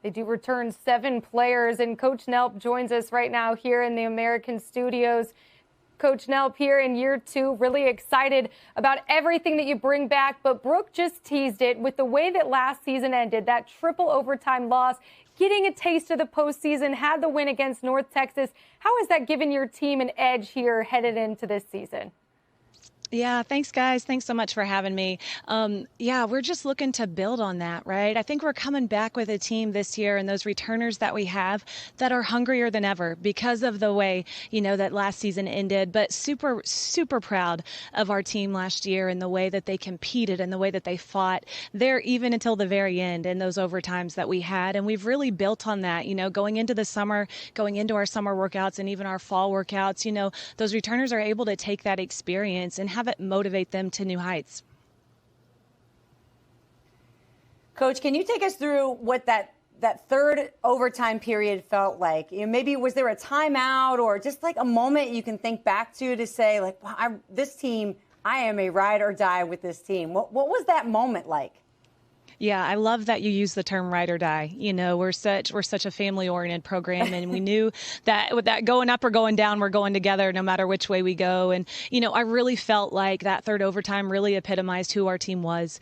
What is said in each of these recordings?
They do return 7 players, and Coach Nelp joins us right now here in the American studios. Coach Nelp, here in year 2, really excited about everything that you bring back. But Brooke just teased it with the way that last season ended, that triple overtime loss, getting a taste of the postseason, had the win against North Texas. How has that given your team an edge here headed into this season? Yeah, thanks, guys. Thanks so much for having me. Yeah, we're just looking to build on that, right? I think we're coming back with a team this year and those returners that we have that are hungrier than ever because of the way, that last season ended. But super, super proud of our team last year and the way that they competed and the way that they fought there even until the very end in those overtimes that we had. And we've really built on that, going into the summer, going into our summer workouts and even our fall workouts, those returners are able to take that experience and have it motivate them to new heights. Coach, can you take us through what that third overtime period felt like? Maybe was there a timeout or just like a moment you can think back to say, like, wow, this team, I am a ride or die with this team. What was that moment like? Yeah, I love that you use the term ride or die. We're such a family-oriented program, and we knew that with that going up or going down, we're going together no matter which way we go. And, I really felt like that third overtime really epitomized who our team was.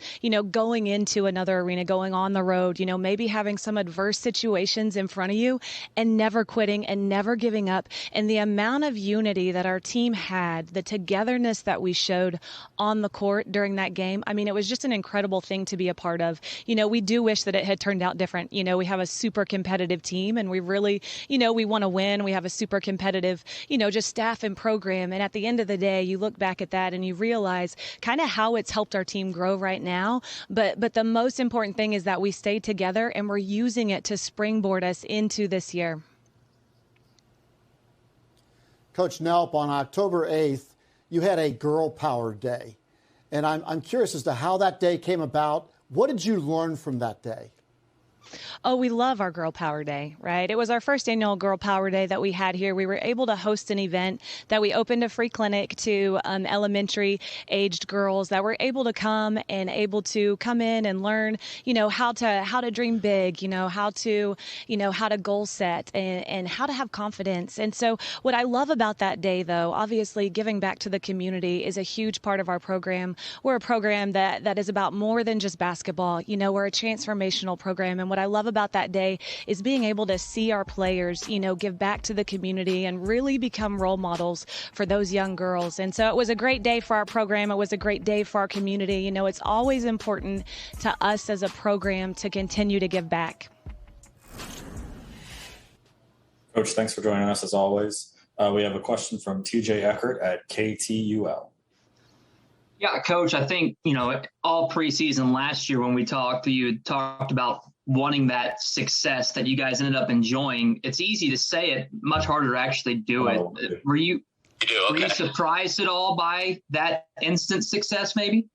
Going into another arena, going on the road, maybe having some adverse situations in front of you and never quitting and never giving up. And the amount of unity that our team had, the togetherness that we showed on the court during that game, I mean, it was just an incredible thing to be a part of. We do wish that it had turned out different. We have a super competitive team and we really, we want to win. We have a super competitive, just staff and program. And at the end of the day, you look back at that and you realize kind of how it's helped our team grow right now. But the most important thing is that we stay together and we're using it to springboard us into this year. Coach Nelp, on October 8th, you had a Girl Power Day. And I'm curious as to how that day came about. What did you learn from that day? Oh, we love our Girl Power Day, right? It was our first annual Girl Power Day that we had here. We were able to host an event that we opened a free clinic to elementary aged girls that were able to come in and learn, how to dream big, how to goal set and how to have confidence. And so what I love about that day, though, obviously giving back to the community is a huge part of our program. We're a program that is about more than just basketball. We're a transformational program. And what I love about that day is being able to see our players, give back to the community and really become role models for those young girls. And so it was a great day for our program. It was a great day for our community. It's always important to us as a program to continue to give back. Coach, thanks for joining us as always. We have a question from TJ Eckert at KTUL. Yeah, Coach, I think, all preseason last year when we talked, you talked about wanting that success that you guys ended up enjoying. It's easy to say it, much harder to actually do it. Were you surprised at all by that instant success maybe?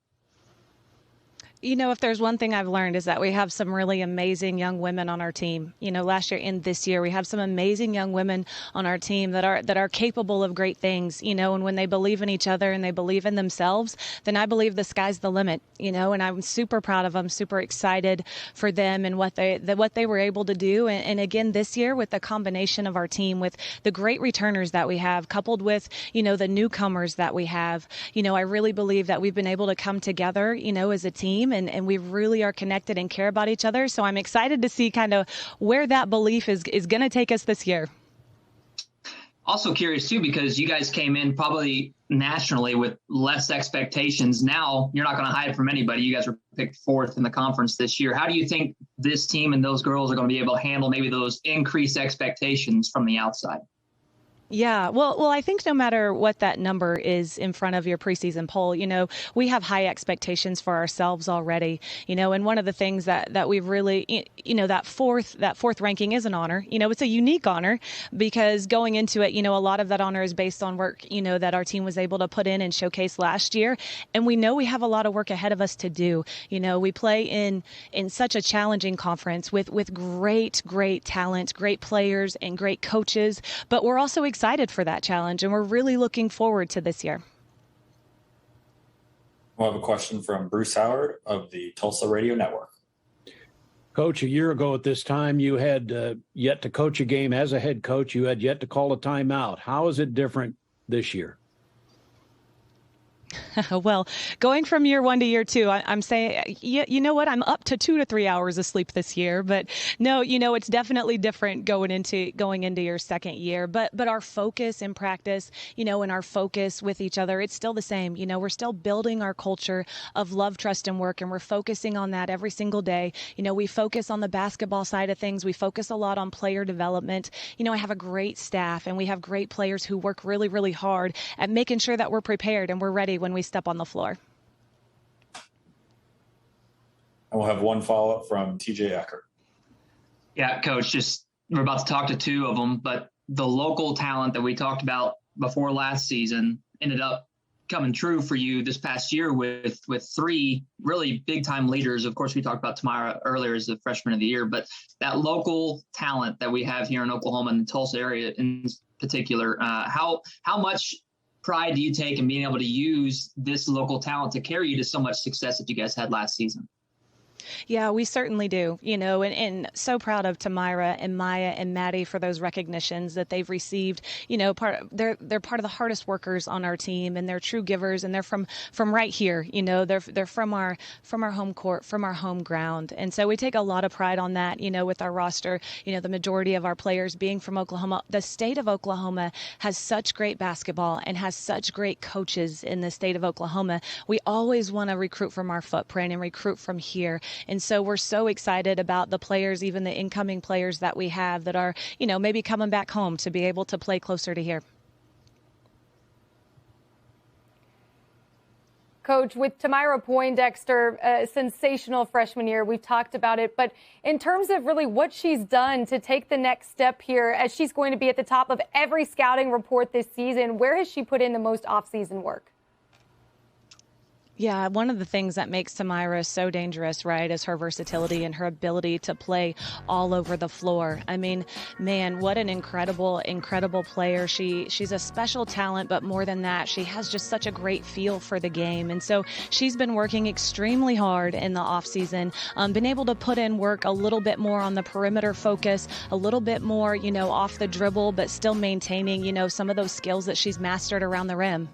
If there's one thing I've learned is that we have some really amazing young women on our team. Last year and this year, we have some amazing young women on our team that are capable of great things, and when they believe in each other and they believe in themselves, then I believe the sky's the limit, and I'm super proud of them, super excited for them and what they were able to do. And again, this year with the combination of our team, with the great returners that we have, coupled with, the newcomers that we have, I really believe that we've been able to come together, as a team. And we really are connected and care about each other. So I'm excited to see kind of where that belief is going to take us this year. Also curious, too, because you guys came in probably nationally with less expectations. Now you're not going to hide from anybody. You guys were picked 4th in the conference this year. How do you think this team and those girls are going to be able to handle maybe those increased expectations from the outside? Yeah, well, I think no matter what that number is in front of your preseason poll, we have high expectations for ourselves already, and one of the things that we really, that fourth ranking is an honor. It's a unique honor because going into it, a lot of that honor is based on work, that our team was able to put in and showcase last year. And we know we have a lot of work ahead of us to do. We play in such a challenging conference with great talent, great players and great coaches, but we're also excited for that challenge, and we're really looking forward to this year. We'll have a question from Bruce Howard of the Tulsa Radio Network. Coach, a year ago at this time, you had yet to coach a game as a head coach. You had yet to call a timeout. How is it different this year? Well, going from year 1 to year 2, I'm saying, you know what? I'm up to 2 to 3 hours of sleep this year. But no, it's definitely different going into your second year. But our focus in practice, and our focus with each other, it's still the same. We're still building our culture of love, trust, and work, and we're focusing on that every single day. We focus on the basketball side of things. We focus a lot on player development. I have a great staff, and we have great players who work really, really hard at making sure that we're prepared and we're ready when we step on the floor. And we'll have one follow-up from TJ Eckert. Yeah, Coach, we're about to talk to two of them, but the local talent that we talked about before last season ended up coming true for you this past year with three really big-time leaders. Of course, we talked about Tamira earlier as the freshman of the year, but that local talent that we have here in Oklahoma and the Tulsa area in particular, how much pride do you take in being able to use this local talent to carry you to so much success that you guys had last season? Yeah, we certainly do, and so proud of Tamira and Maya and Maddie for those recognitions that they've received. They're part of the hardest workers on our team, and they're true givers, and they're from right here. They're from our home court, from our home ground, and so we take a lot of pride on that. With our roster, the majority of our players being from Oklahoma. The state of Oklahoma has such great basketball and has such great coaches in the state of Oklahoma. We always want to recruit from our footprint and recruit from here. And so we're so excited about the players, even the incoming players that we have that are, maybe coming back home to be able to play closer to here. Coach, with Tamira Poindexter, a sensational freshman year, we've talked about it, but in terms of really what she's done to take the next step here, as she's going to be at the top of every scouting report this season, where has she put in the most off-season work? Yeah, one of the things that makes Tamira so dangerous, right, is her versatility and her ability to play all over the floor. I mean, man, what an incredible, incredible player. She's a special talent, but more than that, she has just such a great feel for the game. And so she's been working extremely hard in the offseason, been able to put in work a little bit more on the perimeter focus, a little bit more, off the dribble, but still maintaining, some of those skills that she's mastered around the rim.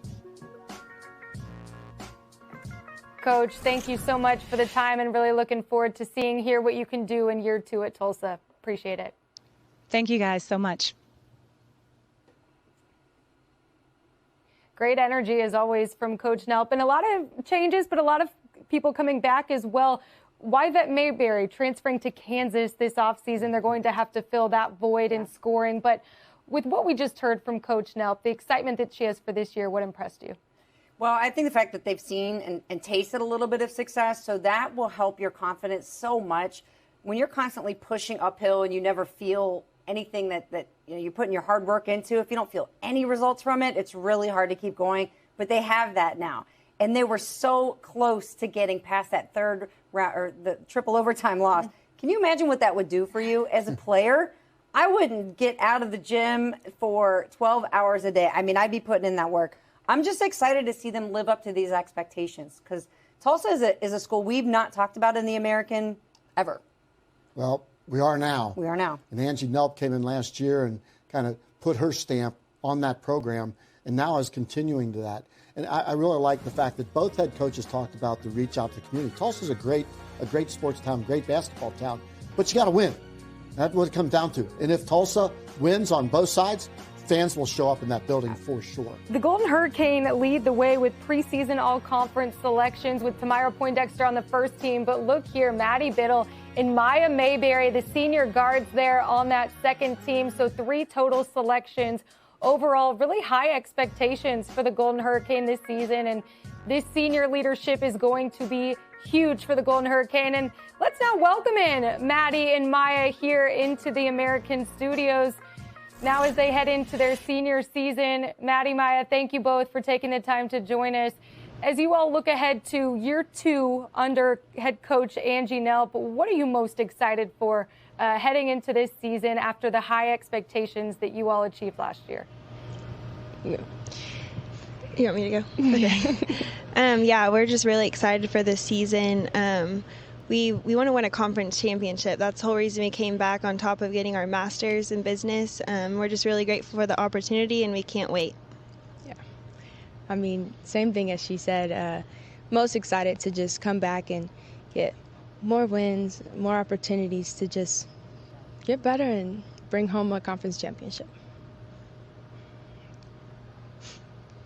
Coach, thank you so much for the time, and really looking forward to seeing here what you can do in year 2 at Tulsa. Appreciate it. Thank you guys so much. Great energy as always from Coach Nelp, and a lot of changes, but a lot of people coming back as well. Yvette Mayberry transferring to Kansas this offseason. They're going to have to fill that void in scoring. But with what we just heard from Coach Nelp, the excitement that she has for this year, what impressed you? Well, I think the fact that they've seen and tasted a little bit of success, so that will help your confidence so much. When you're constantly pushing uphill and you never feel anything that you're putting your hard work into, if you don't feel any results from it, it's really hard to keep going. But they have that now. And they were so close to getting past that third round or the triple overtime loss. Can you imagine what that would do for you as a player? I wouldn't get out of the gym for 12 hours a day. I mean, I'd be putting in that work. I'm just excited to see them live up to these expectations because Tulsa is a school we've not talked about in the American ever. Well, we are now. We are now. And Angie Nelp came in last year and kind of put her stamp on that program and now is continuing to that. And I really like the fact that both head coaches talked about the reach out to the community. Tulsa's a great sports town, great basketball town, but you got to win. That's what it comes down to. And if Tulsa wins on both sides, fans will show up in that building for sure. The Golden Hurricane lead the way with preseason all-conference selections with Tamira Poindexter on the first team. But look here, Maddie Bittle and Maya Mayberry, the senior guards there on that second team. So 3 total selections. Overall, really high expectations for the Golden Hurricane this season. And this senior leadership is going to be huge for the Golden Hurricane. And let's now welcome in Maddie and Maya here into the American studios. Now as they head into their senior season, Maddie, Maya, thank you both for taking the time to join us. As you all look ahead to year 2 under head coach Angie Nelp, what are you most excited for heading into this season after the high expectations that you all achieved last year? You want me to go? Okay. Yeah, we're just really excited for this season. we want to win a conference championship. That's the whole reason we came back, on top of getting our master's in business. We're just really grateful for the opportunity, and we can't wait. Yeah. I mean, same thing as she said. Most excited to just come back and get more wins, more opportunities to just get better and bring home a conference championship.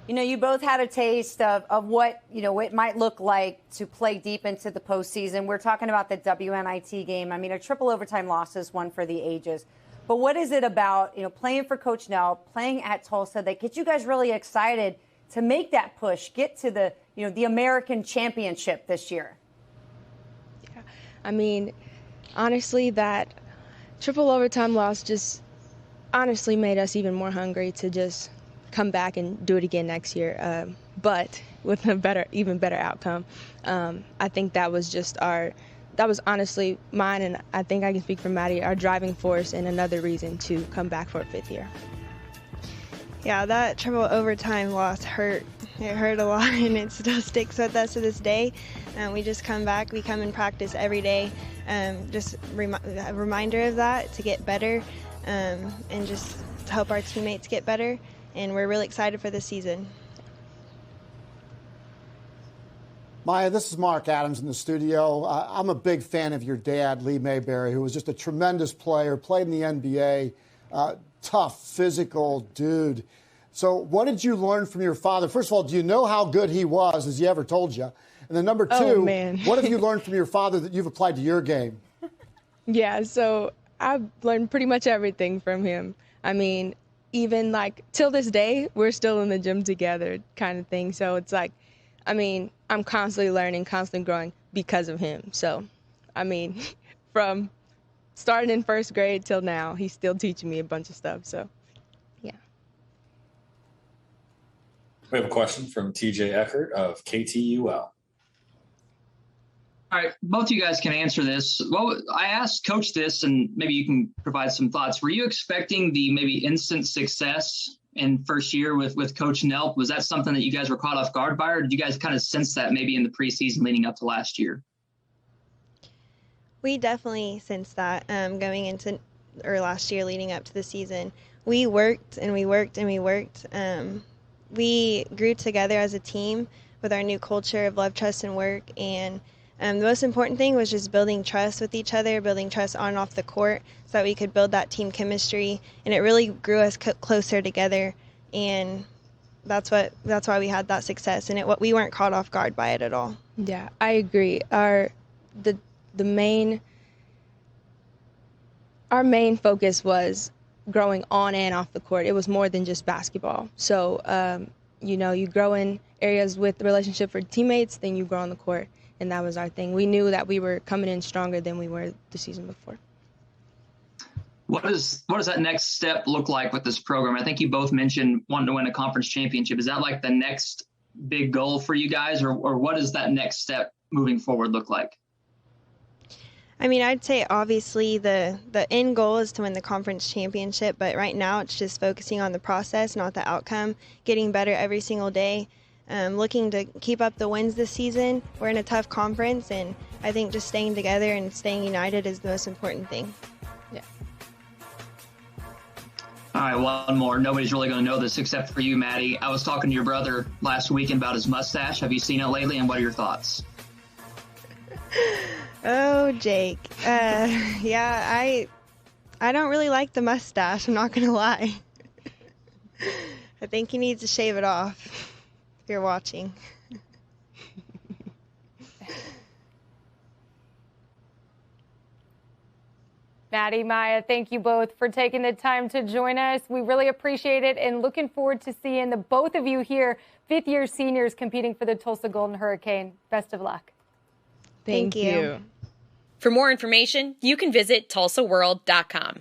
You know, you both had a taste of what, you know, it might look like to play deep into the postseason. We're talking about the WNIT game. I mean, a triple overtime loss is one for the ages. But what is it about, you know, playing for Coach Nelp, playing at Tulsa, that gets you guys really excited to make that push, get to the, you know, the American championship this year? Yeah, I mean, honestly, that triple overtime loss just honestly made us even more hungry to just come back and do it again next year, but with a even better outcome. I think that was honestly mine, and I think I can speak for Maddie, our driving force and another reason to come back for a 5th year. Yeah, that triple overtime loss hurt. It hurt a lot, and it still sticks with us to this day. We just come back. We come and practice every day. Just a reminder of that, to get better, and just to help our teammates get better. And we're really excited for this season. Maya, this is Mark Adams in the studio. I'm a big fan of your dad, Lee Mayberry, who was just a tremendous player, played in the NBA, tough, physical dude. So what did you learn from your father? First of all, do you know how good he was? Has he ever told you? And then number two, what have you learned from your father that you've applied to your game? Yeah, so I've learned pretty much everything from him. I mean, even like till this day, we're still in the gym together kind of thing. So it's like, I mean, I'm constantly learning, constantly growing because of him. So, I mean, from starting in 1st grade till now, he's still teaching me a bunch of stuff. So, yeah. We have a question from TJ Eckert of KTUL. All right, both of you guys can answer this. Well, I asked Coach this, and maybe you can provide some thoughts. Were you expecting the maybe instant success in first year with Coach Nelp? Was that something that you guys were caught off guard by, or did you guys kind of sense that maybe in the preseason leading up to last year? We definitely sensed that going into last year leading up to the season. We worked and we worked and we worked. We grew together as a team with our new culture of love, trust, and work. And the most important thing was just building trust with each other, building trust on and off the court, so that we could build that team chemistry. And it really grew us closer together. And that's why we had that success. And we weren't caught off guard by it at all. Yeah, I agree. Our main focus was growing on and off the court. It was more than just basketball. So, you grow in areas with the relationship for teammates, then you grow on the court. And that was our thing. We knew that we were coming in stronger than we were the season before. What does that next step look like with this program? I think you both mentioned wanting to win a conference championship. Is that like the next big goal for you guys, or what does that next step moving forward look like? I mean, I'd say obviously the end goal is to win the conference championship, but right now it's just focusing on the process, not the outcome, getting better every single day, looking to keep up the wins this season. We're in a tough conference, and I think just staying together and staying united is the most important thing. Yeah. All right, one more. Nobody's really going to know this except for you, Maddie. I was talking to your brother last weekend about his mustache. Have you seen it lately, and what are your thoughts? Oh, Jake. Yeah, I don't really like the mustache. I'm not going to lie. I think he needs to shave it off if you're watching. Maddie, Maya, thank you both for taking the time to join us. We really appreciate it, and looking forward to seeing the both of you here, 5th-year seniors competing for the Tulsa Golden Hurricane. Best of luck. Thank you. For more information, you can visit tulsaworld.com.